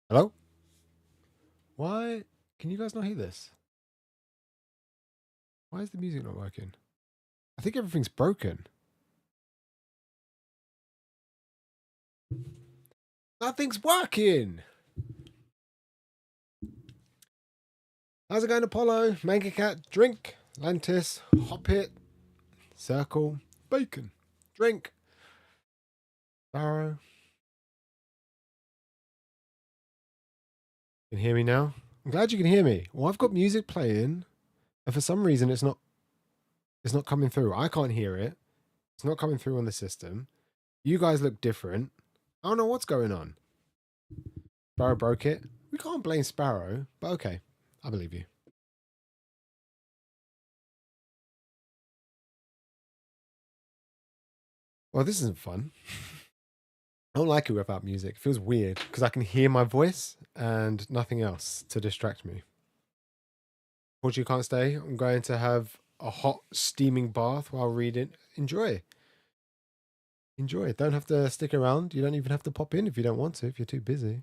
Hello? Why can you guys not hear this? Why is the music not working? I think everything's broken. Nothing's working. How's it going, Apollo? Manga Cat, drink. Lantis, hop it, circle, bacon, drink. Barrow. Can you hear me now? I'm glad you can hear me. Well, I've got music playing, and for some reason it's not coming through. I can't hear it. It's not coming through on the system. You guys look different. I don't know what's going on. Sparrow broke it. We can't blame Sparrow, but okay. I believe you. Well, this isn't fun. I don't like it without music. It feels weird because I can hear my voice and nothing else to distract me. Unfortunately, you can't stay. I'm going to have a hot, steaming bath while reading. Enjoy. Enjoy. Don't have to stick around. You don't even have to pop in if you don't want to, if you're too busy.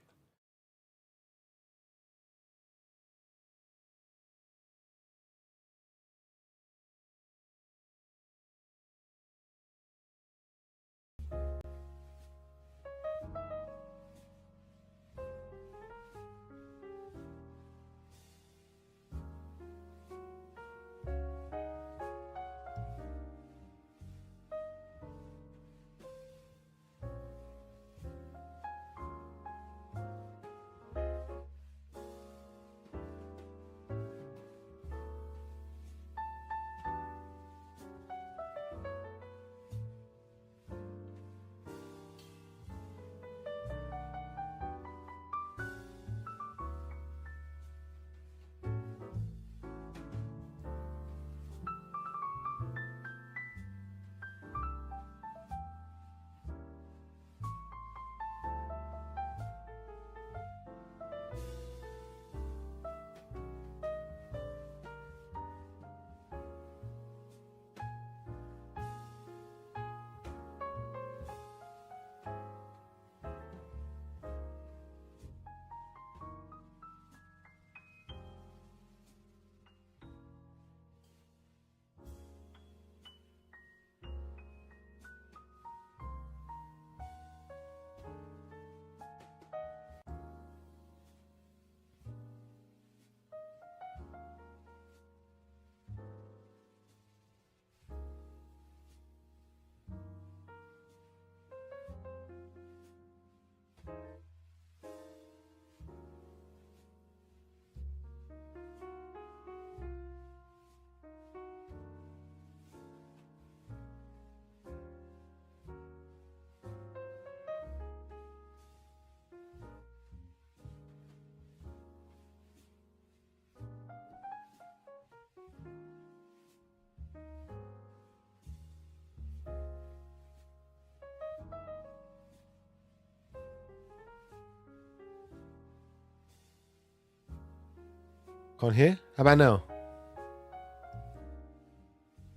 Can't hear? How about now?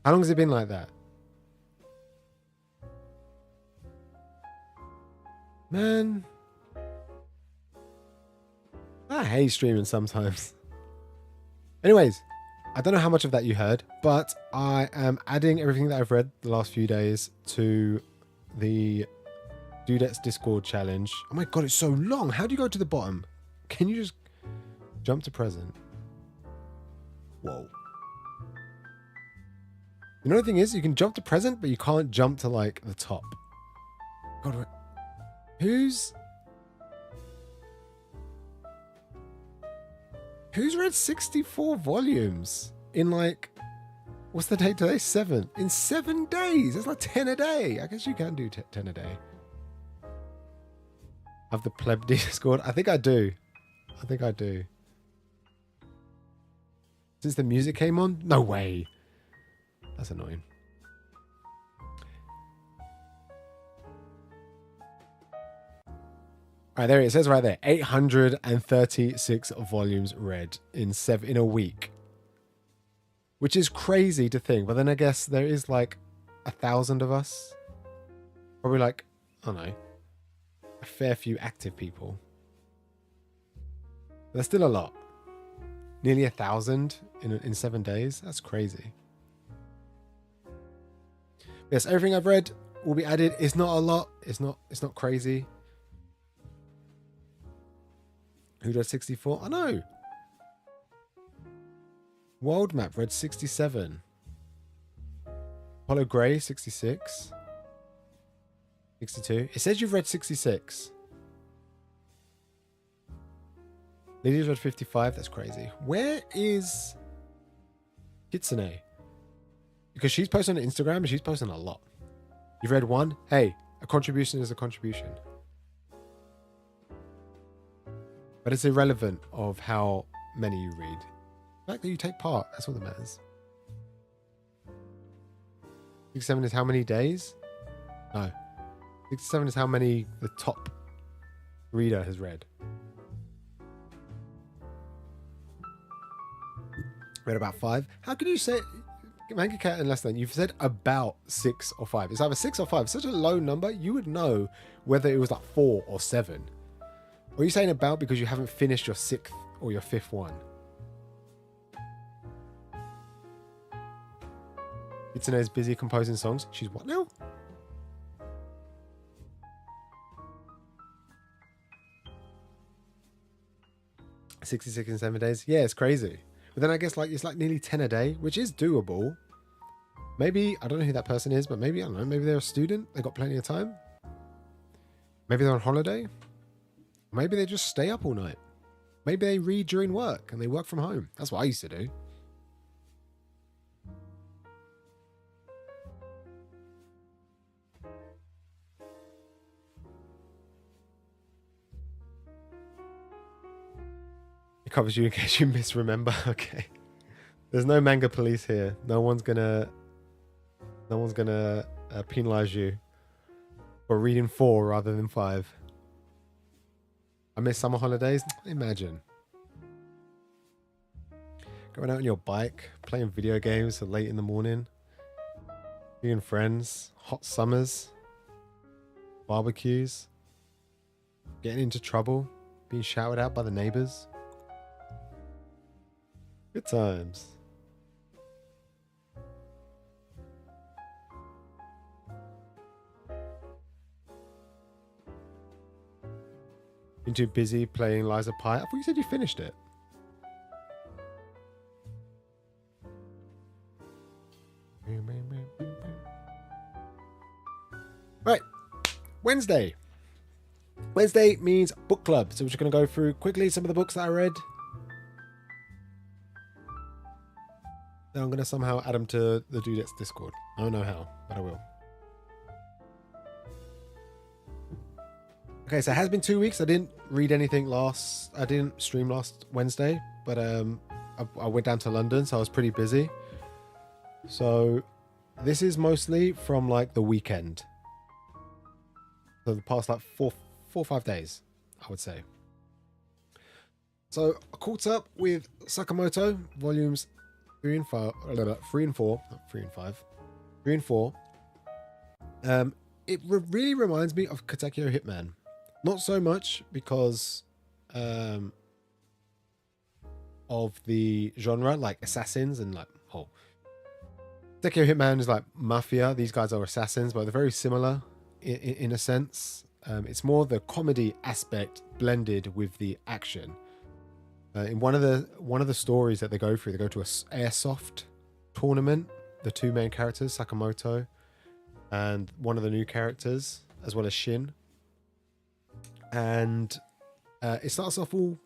How long has it been like that? Man, I hate streaming sometimes. Anyways, I don't know how much of that you heard, but I am adding everything that I've read the last few days to the Dudettes Discord challenge. Oh my god, it's so long. How do you go to the bottom? Can you just jump to present? Whoa. You know the thing is, you can jump to present, but you can't jump to like the top. God, who's read 64 volumes in like what's the date today? 7. In 7 days. It's like 10 a day. I guess you can do 10 a day. Have the pleb Discord? I think I do. I think I do. Since the music came on? No way. That's annoying. All right, there it says right there. 836 volumes read in a week. Which is crazy to think. But then I guess there is like 1,000 of us. Probably like, I don't know, a fair few active people. That's still a lot. Nearly 1,000 in 7 days. That's crazy. Yes, everything I've read will be added. It's not a lot. It's not crazy. Who does 64? I know. World Map read 67. Apollo Grey 66. 62. It says you've read 66. Lydia's read 55. That's crazy. Where is Kitsune? Because she's posting on Instagram and she's posting a lot. You've read 1. Hey, a contribution is a contribution. But it's irrelevant of how many you read. The fact that you take part, that's all that matters. 67 is how many days? No. 67 is how many the top reader has read. Read about 5. How can you say Manga Cat and less than? You've said about 6 or 5. It's either 6 or 5. It's such a low number. You would know whether it was like 4 or 7. Or are you saying about because you haven't finished your 6th or your 5th one? Itsune's busy composing songs. She's what now? $66 in 7 days. Yeah, it's crazy. But then I guess like it's like nearly 10 a day, which is doable. Maybe, I don't know who that person is, but maybe, I don't know, maybe they're a student. They got plenty of time. Maybe they're on holiday. Maybe they just stay up all night. Maybe they read during work and they work from home. That's what I used to do. It covers you in case you misremember. Okay. There's no manga police here. No one's gonna penalize you for reading 4 rather than 5. I miss summer holidays. Imagine going out on your bike, playing video games till late in the morning, seeing friends, hot summers, barbecues, getting into trouble, being shouted at by the neighbors. Good times. Been too busy playing Liza Pie. I thought you said you finished it. Right. Wednesday. Wednesday means book club. So we're just going to go through quickly some of the books that I read. Then I'm going to somehow add them to the Dudettes Discord. I don't know how, but I will. Okay, so it has been 2 weeks. I didn't read anything I didn't stream last Wednesday, but I went down to London, so I was pretty busy. So this is mostly from like the weekend. So the past like four or 5 days, I would say. So I caught up with Sakamoto, volumes 3 and 4. It really reminds me of Katekyo Hitman. Not so much because of the genre, like assassins and like Katekyo Hitman is like mafia. These guys are assassins, but they're very similar in a sense. It's more the comedy aspect blended with the action. In one of the stories that they go through, they go to a airsoft tournament. The 2 main characters, Sakamoto, and one of the new characters, as well as Shin. And it starts off all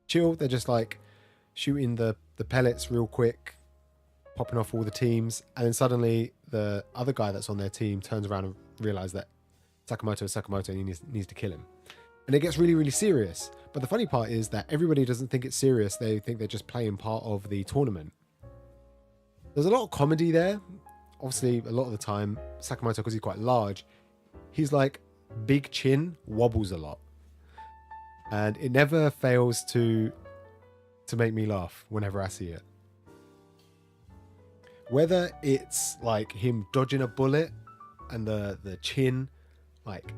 chill. They're just like shooting the pellets real quick, popping off all the teams, and then suddenly the other guy that's on their team turns around and realizes that Sakamoto is Sakamoto and he needs to kill him. And it gets really, really serious. But the funny part is that everybody doesn't think it's serious. They think they're just playing part of the tournament. There's a lot of comedy there. Obviously, a lot of the time, Sakamoto, because he's quite large, he's like big chin, wobbles a lot. And it never fails to make me laugh whenever I see it. Whether it's like him dodging a bullet and the chin like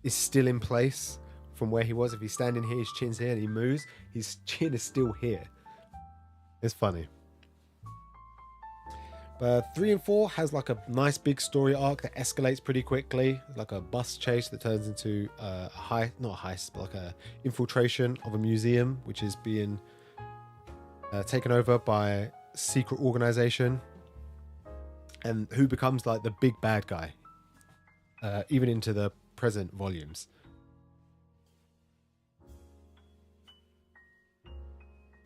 is still in place from where he was. If he's standing here, his chin's here, and he moves, his chin is still here. It's funny. But 3 and 4 has like a nice big story arc that escalates pretty quickly. It's like a bus chase that turns into not a heist, but like a infiltration of a museum, which is being taken over by a secret organization. And who becomes like the big bad guy, even into the present volumes.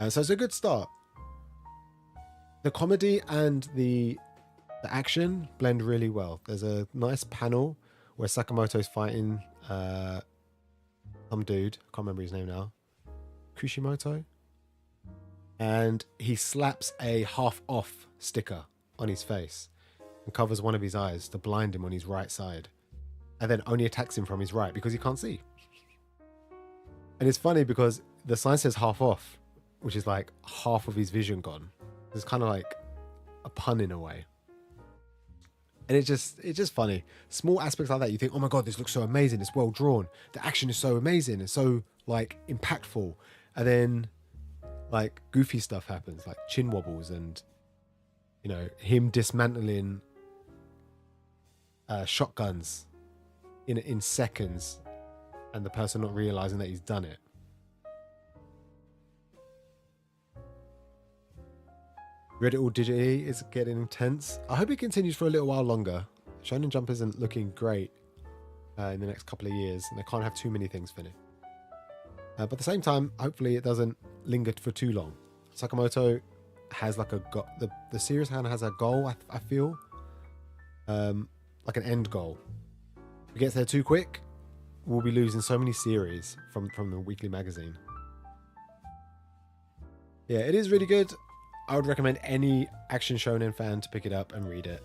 So it's a good start. The comedy and the action blend really well. There's a nice panel where Sakamoto's fighting some dude. I can't remember his name now. Kushimoto. And he slaps a half-off sticker on his face and covers one of his eyes to blind him on his right side. And then only attacks him from his right because he can't see. And it's funny because the sign says half off, which is like half of his vision gone. It's kind of like a pun in a way. And it's just funny. Small aspects like that, you think, oh my God, this looks so amazing. It's well drawn. The action is so amazing. It's so like impactful. And then like goofy stuff happens, like chin wobbles and, you know, him dismantling shotguns in seconds and the person not realizing that he's done it. Read it all digitally is getting intense. I hope it continues for a little while longer. Shonen Jump isn't looking great in the next couple of years, and they can't have too many things finished. But at the same time, hopefully it doesn't linger for too long. Sakamoto has like the series has a goal, I feel. Like an end goal. If it gets there too quick, we'll be losing so many series from the weekly magazine. Yeah, it is really good. I would recommend any action shonen fan to pick it up and read it.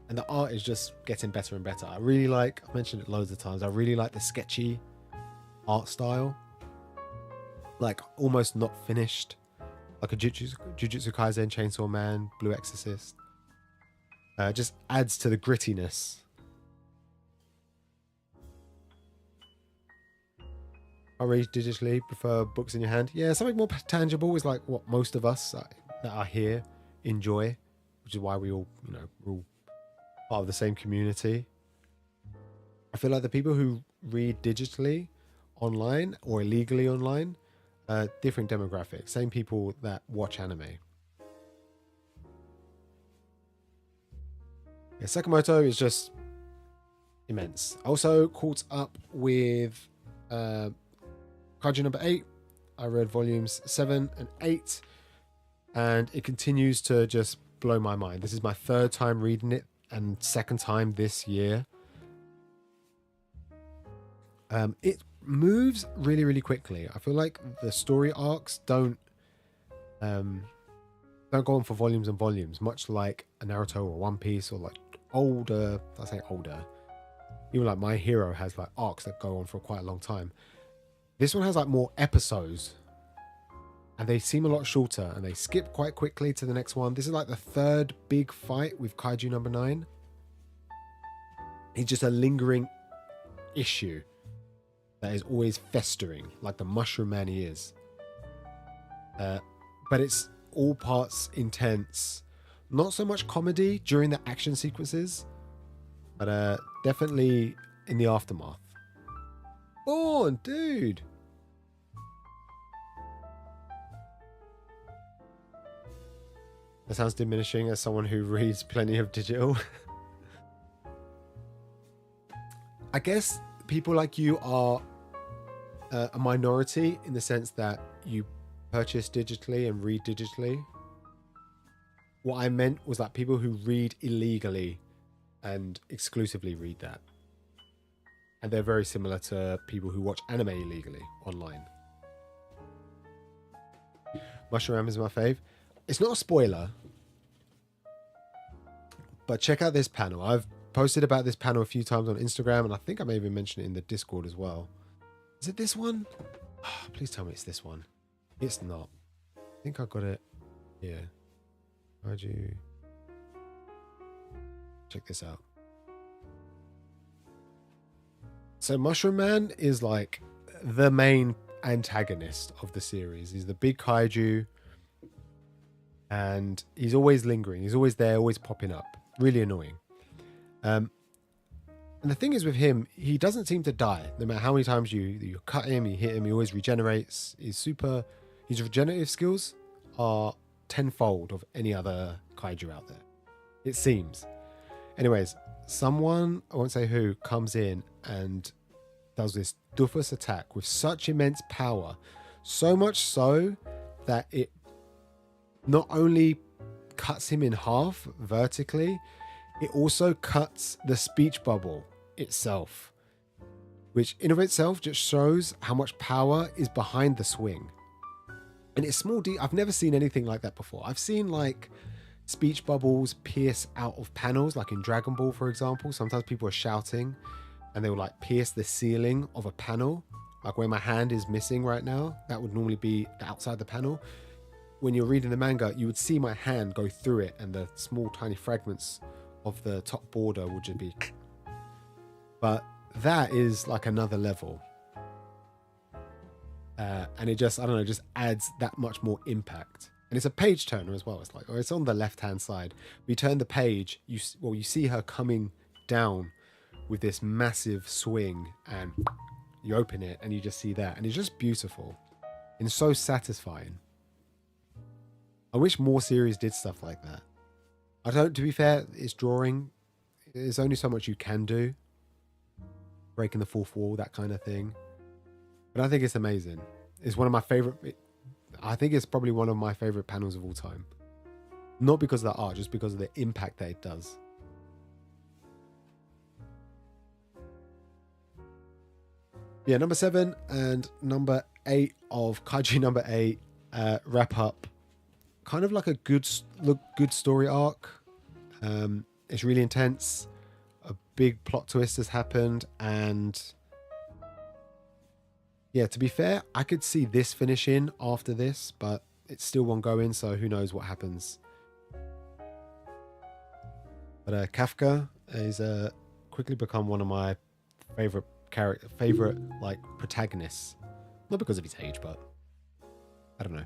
And the art is just getting better and better. I really like, I've mentioned it loads of times, I really like the sketchy art style. Like almost not finished. Like a Jujutsu Kaisen, Chainsaw Man, Blue Exorcist. Just adds to the grittiness. I read digitally, prefer books in your hand. Yeah, something more tangible is like what most of us that are here enjoy, which is why we all, you know, we're all part of the same community. I feel like the people who read digitally online or illegally online, different demographics, same people that watch anime. Yeah, Sakamoto is just immense. Also caught up with Kaiju number 8. I read volumes 7 and 8, and it continues to just blow my mind. This is my third time reading it and second time this year. It moves really, really quickly. I feel like the story arcs don't go on for volumes and volumes, much like a Naruto or One Piece or like older, I say older, even like My Hero has like arcs that go on for quite a long time. This one has like more episodes and they seem a lot shorter and they skip quite quickly to the next one. This is like the third big fight with Kaiju number 9. It's just a lingering issue that is always festering, like the Mushroom Man he is. But it's all parts intense. Not so much comedy during the action sequences, but definitely in the aftermath. Oh, dude. That sounds diminishing as someone who reads plenty of digital. I guess people like you are a minority in the sense that you purchase digitally and read digitally. What I meant was that people who read illegally and exclusively read that. And they're very similar to people who watch anime illegally online. Mushroom is my fave. It's not a spoiler, but check out this panel. I've posted about this panel a few times on Instagram, and I think I may even mention it in the Discord as well. Is it this one? Oh, please tell me it's this one. It's not. I think I got it here. How'd you... Check this out. So Mushroom Man is like the main antagonist of the series. He's the big kaiju, and he's always lingering. He's always there, always popping up. Really annoying. And the thing is with him, he doesn't seem to die. No matter how many times you cut him, you hit him, he always regenerates. His regenerative skills are tenfold of any other kaiju out there. It seems. Anyways, someone, I won't say who, comes in and does this doofus attack with such immense power. So much so that it not only cuts him in half vertically, it also cuts the speech bubble itself, which in of itself just shows how much power is behind the swing. And it's small I've never seen anything like that before. I've seen like speech bubbles pierce out of panels, like in Dragon Ball, for example. Sometimes people are shouting and they will like pierce the ceiling of a panel, like where my hand is missing right now. That would normally be outside the panel. When you're reading the manga, you would see my hand go through it, and the small tiny fragments of the top border would just be. But that is like another level. And it just, I don't know, just adds that much more impact. And it's a page turner as well. It's like, it's on the left hand side. We turn the page, you see her coming down with this massive swing, and you open it and you just see that. And it's just beautiful and so satisfying. I wish more series did stuff like that. To be fair, it's drawing. There's only so much you can do. Breaking the fourth wall, that kind of thing. But I think it's amazing. It's one of my favorite. I think it's probably one of my favorite panels of all time. Not because of the art, just because of the impact that it does. Yeah, number 7 and number 8 of Kaiju number 8 wrap up kind of like a good story arc. It's really intense. A big plot twist has happened, and yeah, to be fair, I could see this finishing after this, but it still won't go in, so who knows what happens. But Kafka is quickly become one of my favorite like protagonists. Not because of his age, but I don't know.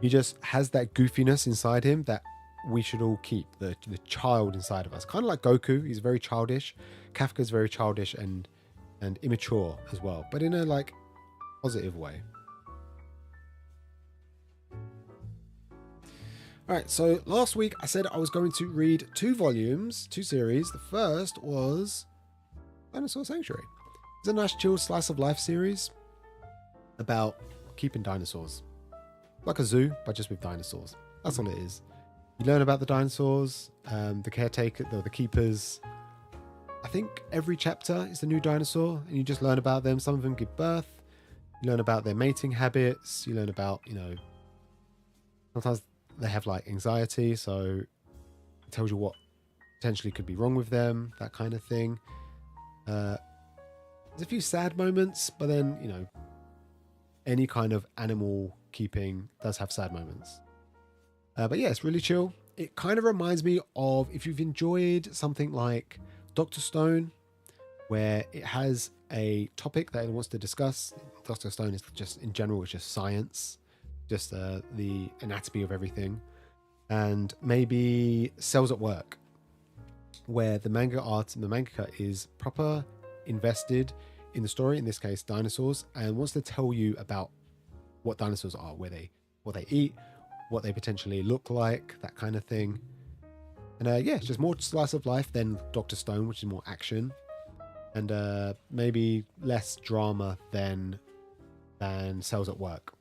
He just has that goofiness inside him that we should all keep, the child inside of us. Kind of like Goku, he's very childish. Kafka's very childish and immature as well, but in a like positive way. All right, so last week I said I was going to read 2 series. The first was Dinosaur Sanctuary. It's a nice chill slice of life series about keeping dinosaurs. Like a zoo, but just with dinosaurs. That's all it is. You learn about the dinosaurs, the caretaker, the keepers. I think every chapter is a new dinosaur, and you just learn about them. Some of them give birth. You learn about their mating habits. You learn about, sometimes they have like anxiety, so it tells you what potentially could be wrong with them, that kind of thing. There's a few sad moments, but then, any kind of animal keeping does have sad moments. But yeah, it's really chill. It kind of reminds me of, if you've enjoyed something like Dr. Stone, where it has a topic that it wants to discuss. Dr. Stone is just, in general, it's just science, just the anatomy of everything. And maybe Cells at Work, where the mangaka is proper invested in the story, in this case dinosaurs, and wants to tell you about what dinosaurs are, what they eat, what they potentially look like, that kind of thing. And it's just more slice of life than Dr. Stone, which is more action, and maybe less drama than Cells at Work.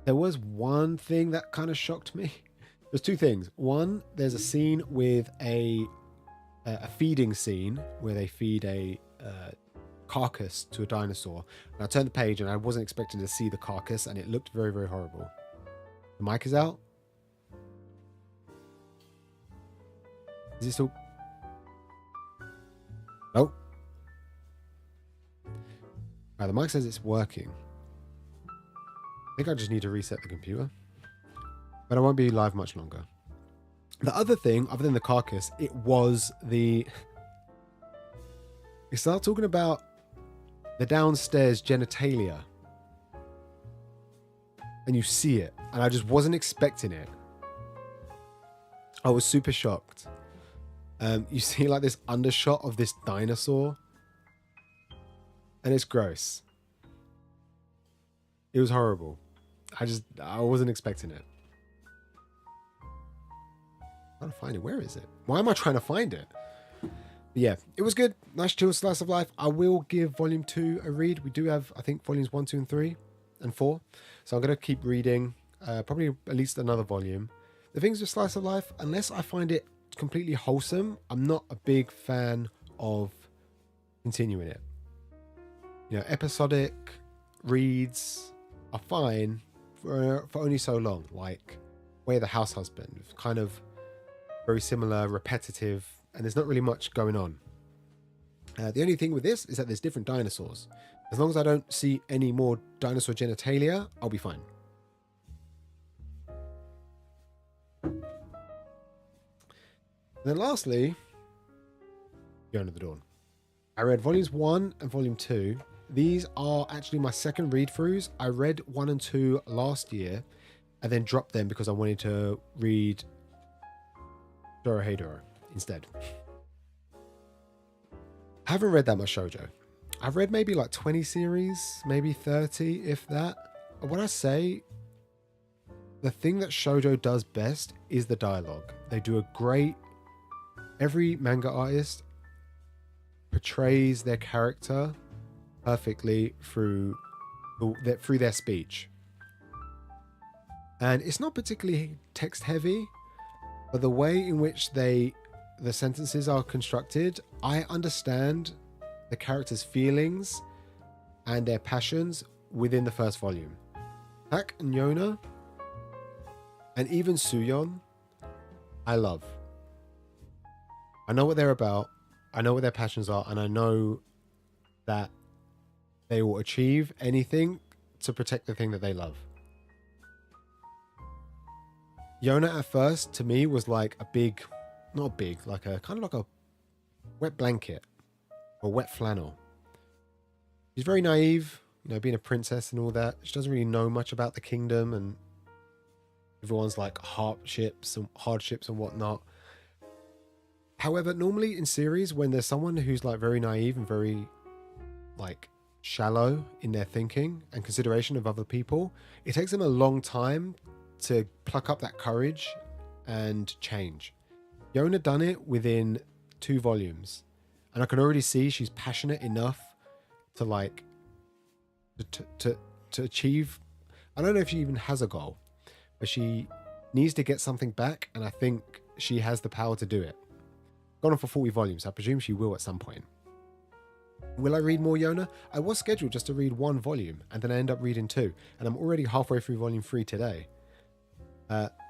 There was one thing that kind of shocked me. There's 2 things. One, there's a scene with a feeding scene where they feed a carcass to a dinosaur. And I turned the page and I wasn't expecting to see the carcass, and it looked very, very horrible. The mic is out. Is it still? Oh. Right, the mic says it's working. I think I just need to reset the computer. But I won't be live much longer. The other thing, other than the carcass, it was the... It started talking about the downstairs genitalia. And you see it. And I just wasn't expecting it. I was super shocked. You see like this undershot of this dinosaur. And it's gross. It was horrible. I wasn't expecting it. I'm trying to find it. Where is it? Why am I trying to find it? But yeah, it was good. Nice chill slice of life. I will give volume 2 a read. We do have, I think, volumes 1, 2, and 3, and 4. So I'm going to keep reading, probably at least another volume. The things with slice of life, unless I find it completely wholesome, I'm not a big fan of continuing it. You know, episodic reads are fine for only so long. Like Way of the House Husband, it's kind of very similar, repetitive, and there's not really much going on. The only thing with this is that there's different dinosaurs. As long as I don't see any more dinosaur genitalia, I'll be fine. And then lastly, Yona the Dawn. I read volumes 1 and volume 2. These are actually my second read-throughs. I read 1 and 2 last year and then dropped them because I wanted to read Dorohedoro instead. I haven't read that much shoujo. I've read maybe like 20 series, maybe 30, if that. When I say the thing that shoujo does best is the dialogue. They do a great... Every manga artist portrays their character perfectly through their speech. And it's not particularly text heavy, but the way in which the sentences are constructed, I understand the characters' feelings and their passions within the first volume. Hack and Yona, and even Suyon, I love. I know what they're about, I know what their passions are, and I know that they will achieve anything to protect the thing that they love. Yona at first, to me, was like a big, not big, like a kind of like a wet blanket or wet flannel. She's very naive, you know, being a princess and all that. She doesn't really know much about the kingdom, and everyone's like hardships and whatnot. However, normally in series, when there's someone who's like very naive and very like shallow in their thinking and consideration of other people, it takes them a long time to pluck up that courage and change. Yona done it within 2 volumes, and I can already see she's passionate enough to like to achieve. I don't know if she even has a goal, but she needs to get something back, and I think she has the power to do it. Gone on for 40 volumes. I presume she will at some point. Will I read more Yona? I was scheduled just to read 1 volume, and then I end up reading 2, and I'm already halfway through volume 3 today.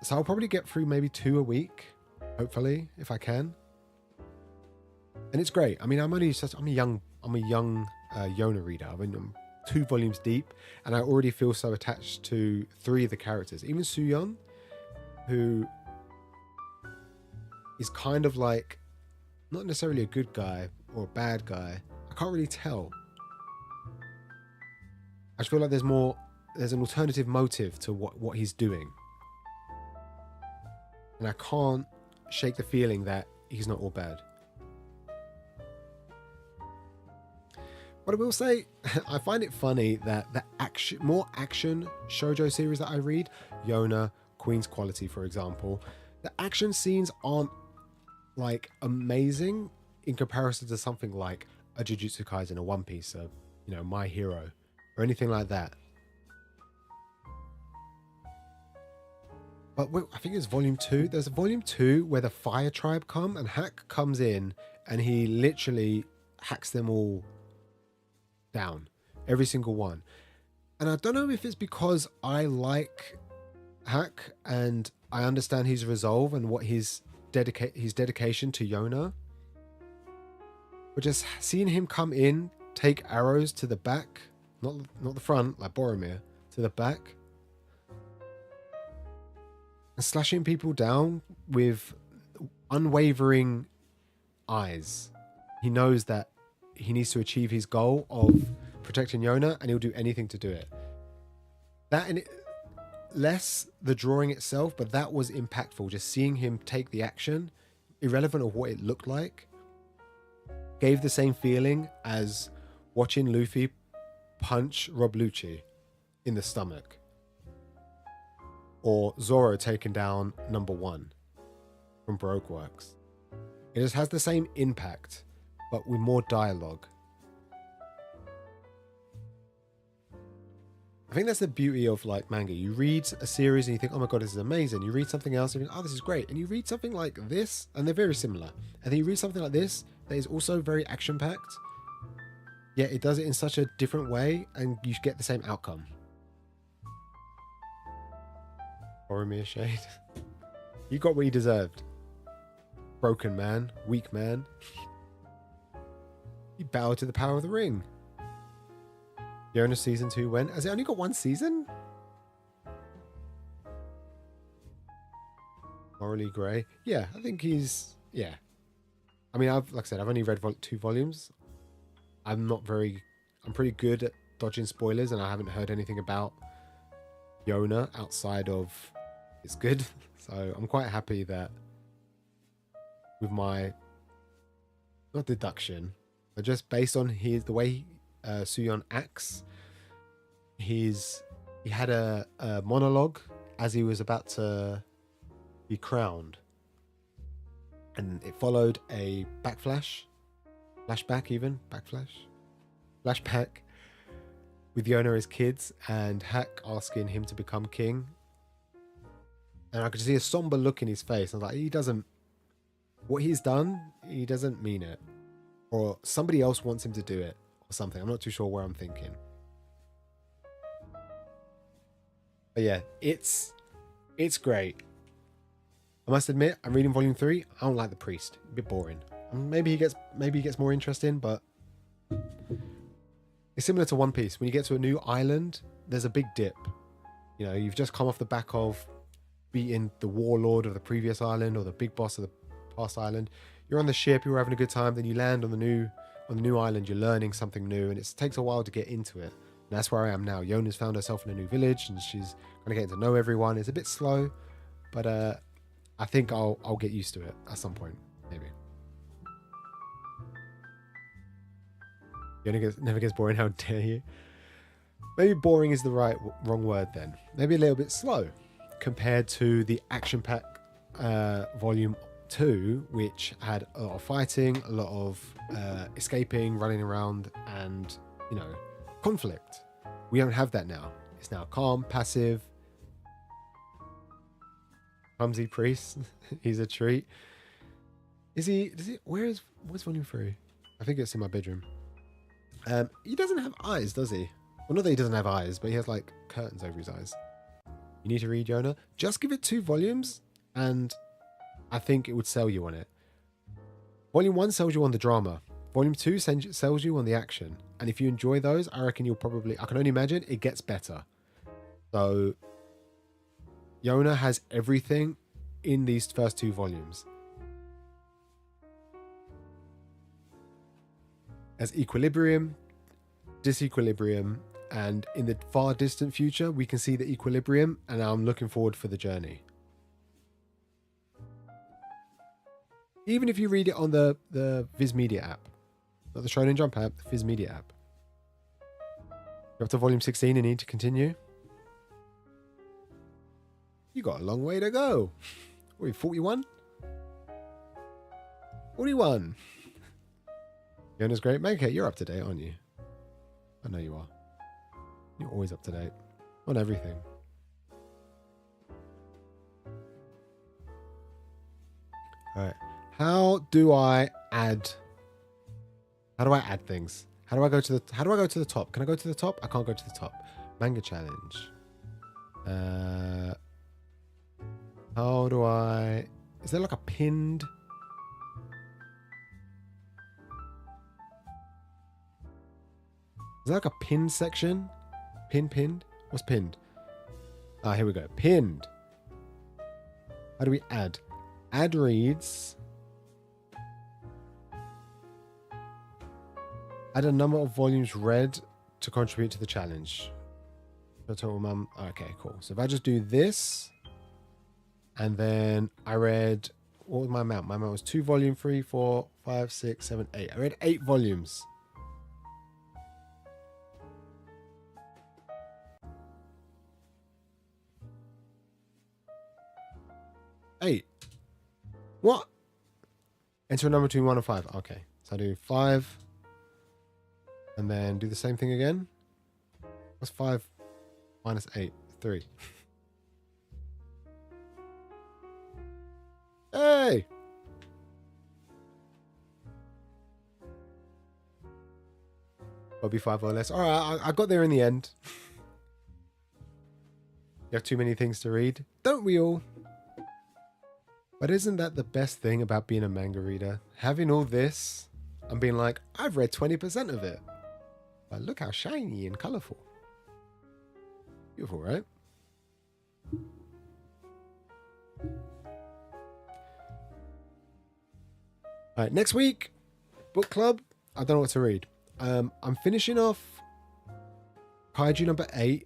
So I'll probably get through maybe 2 a week, hopefully, if I can. And it's great. I mean, I'm a young Yona reader. I mean, I'm 2 volumes deep, and I already feel so attached to 3 of the characters. Even Suyon, who is kind of like not necessarily a good guy or a bad guy. I can't really tell. I just feel like there's an alternative motive to what he's doing. And I can't shake the feeling that he's not all bad. But I will say, I find it funny that the more action shoujo series that I read, Yona, Queen's Quality, for example, the action scenes aren't like amazing in comparison to something like a Jujutsu Kaisen, a One Piece, a, you know, My Hero, or anything like that. But I think it's volume 2. There's a volume 2 where the Fire Tribe come and Hack comes in and he literally hacks them all down, every single one. And I don't know if it's because I like Hack and I understand his resolve and what his dedication to Yona, but just seeing him come in, take arrows to the back, not the front like Boromir, to the back, and slashing people down with unwavering eyes. He knows that he needs to achieve his goal of protecting Yona, and he'll do anything to do it. That and less the drawing itself, but that was impactful. Just seeing him take the action, irrelevant of what it looked like, gave the same feeling as watching Luffy punch Rob Lucci in the stomach, or Zoro taking down number 1 from Baroque Works. It just has the same impact, but with more dialogue. I think that's the beauty of like manga. You read a series and you think, oh my god, this is amazing. You read something else and you think, oh, this is great. And you read something like this, and they're very similar. And then you read something like this that is also very action-packed, yet it does it in such a different way, and you get the same outcome. Boromir shade. You got what you deserved. Broken man, weak man. You bow to the power of the ring. Yona season 2 when? Has it only got 1 season? Morally grey. Yeah, I think he's... Yeah. I mean, like I said, I've only read 2 volumes. I'm pretty good at dodging spoilers, and I haven't heard anything about Yona outside of it's good. So I'm quite happy that with my, not deduction, but just based on the way Suyon acts, he had a monologue as he was about to be crowned, and it followed a flashback with Yona as kids and Hack asking him to become king, and I could see a somber look in his face. I was like, what he's done, he doesn't mean it, or somebody else wants him to do it or something. I'm not too sure where I'm thinking. But yeah, it's great. I must admit, I'm reading volume 3. I don't like the priest. A bit boring. Maybe he gets more interesting, but it's similar to One Piece. When you get to a new island, there's a big dip. You know, you've just come off the back of beating the warlord of the previous island or the big boss of the past island. You're on the ship, you're having a good time, then you land on the new island, you're learning something new, and it takes a while to get into it. And that's where I am now. Yona's found herself in a new village, and she's going to get to know everyone. It's a bit slow, but I think I'll get used to it at some point, maybe. Yona never gets boring. How dare you? Maybe boring is the wrong word then. Maybe a little bit slow compared to the action-pack volume 2, which had a lot of fighting, a lot of escaping, running around, and conflict. We don't have that now. It's now calm, passive. Clumsy priest. He's a treat. Where's volume 3? I think it's in my bedroom. He doesn't have eyes, does he? Well, not that he doesn't have eyes, but he has like curtains over his eyes. You need to read Yona. Just give it 2 volumes, and I think it would sell you on it. Volume 1 sells you on the drama. Volume 2 sells you on the action. And if you enjoy those, I reckon I can only imagine it gets better. So Yona has everything in these first 2 volumes. As equilibrium, disequilibrium, and in the far distant future, we can see the equilibrium, and I'm looking forward for the journey. Even if you read it on the Viz Media app, not the Shonen Jump app, the Viz Media app. You're up to volume 16 and need to continue. You got a long way to go. What are you, 41? 41. Yona's great. Manka, you're up to date, aren't you? I know you are. You're always up to date on everything. All right. How do I add things? How do I go to the top? Can I go to the top? I can't go to the top. Manga challenge. How do I... Is there like a pinned... Is there like a pinned section? Pinned? What's pinned? Ah, here we go. Pinned. How do we add? Ad reads. Add a number of volumes read to contribute to the challenge. Total mum. Okay, cool. So if I just do this, and then I read, what was my amount? My amount was 2 volume, 3, 4, 5, 6, 7, 8. I read 8 volumes. Eight. What? Enter a number between 1 and 5. Okay. So I do 5. And then do the same thing again. What's 5 minus 8? 3. Hey! Bobby 5 or less. Alright, I got there in the end. You have too many things to read. Don't we all? But isn't that the best thing about being a manga reader? Having all this and being like, I've read 20% of it. But look how shiny and colourful. Beautiful, right? Alright, next week, book club. I don't know what to read. I'm finishing off Kaiju number 8.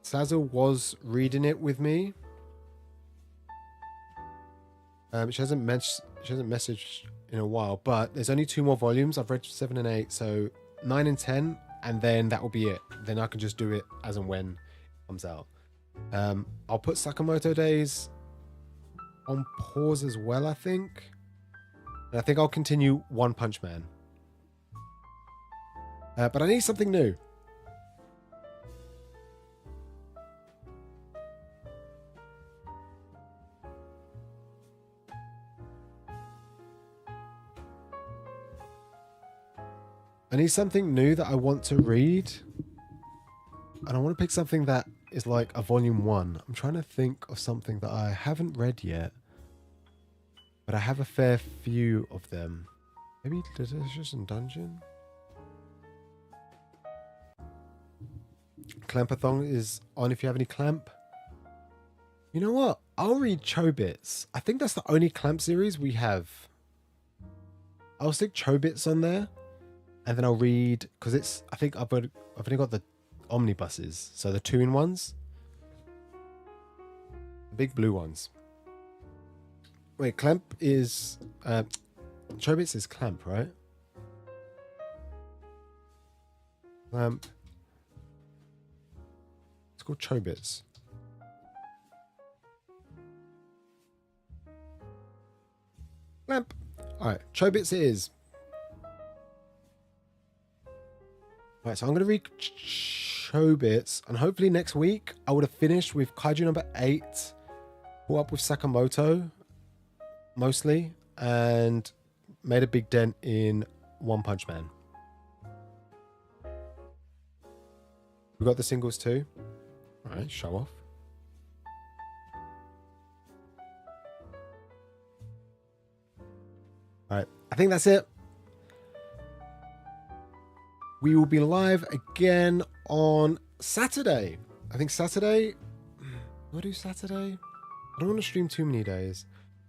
Saza was reading it with me. She hasn't messaged in a while, but there's only 2 more volumes. I've read 7 and 8, so 9 and 10, and then that will be it. Then I can just do it as and when it comes out. I'll put Sakamoto Days on pause as well, I think. And I think I'll continue One Punch Man. But I need something new. I need something new that I want to read. And I want to pick something that is like a volume 1. I'm trying to think of something that I haven't read yet. But I have a fair few of them. Maybe Delicious and Dungeon? Clampathon is on if you have any Clamp. You know what? I'll read Chobits. I think that's the only Clamp series we have. I'll stick Chobits on there. And then I'll read, because it's, I think I've only got the omnibuses, so the 2-in-1s. The big blue ones. Wait, Clamp is, Chobits is Clamp, right? Clamp. It's called Chobits. Clamp. Alright, Chobits it is. Right, so I'm going to read Chobits, and hopefully next week I would have finished with Kaiju number 8, caught up with Sakamoto, mostly, and made a big dent in One Punch Man. We got the singles too. All right, show off. All right, I think that's it. We will be live again on Saturday. I think Saturday. Will I do Saturday? I don't want to stream too many days.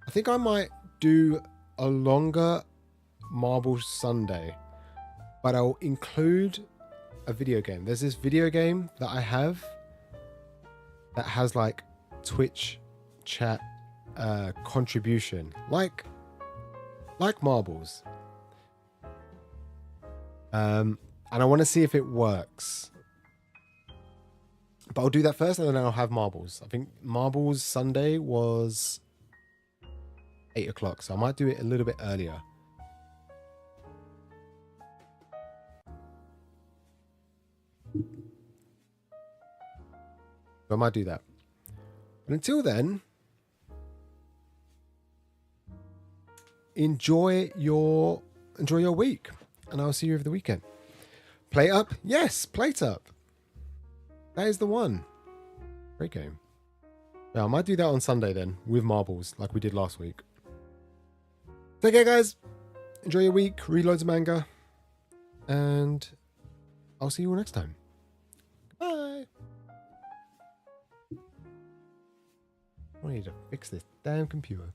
I think I might do a longer Marble Sunday, but I'll include a video game. There's this video game that I have that has like Twitch chat contribution, like Marbles. And I want to see if it works. But I'll do that first and then I'll have Marbles. I think Marbles Sunday was 8 o'clock, so I might do it a little bit earlier. So I might do that. But until then, enjoy your week. And I'll see you over the weekend. Plate Up? Yes, Plate Up. That is the one. Great game. Yeah, I might do that on Sunday then, with Marbles, like we did last week. Take care, guys. Enjoy your week. Read loads of manga. And I'll see you all next time. Bye. I need to fix this damn computer.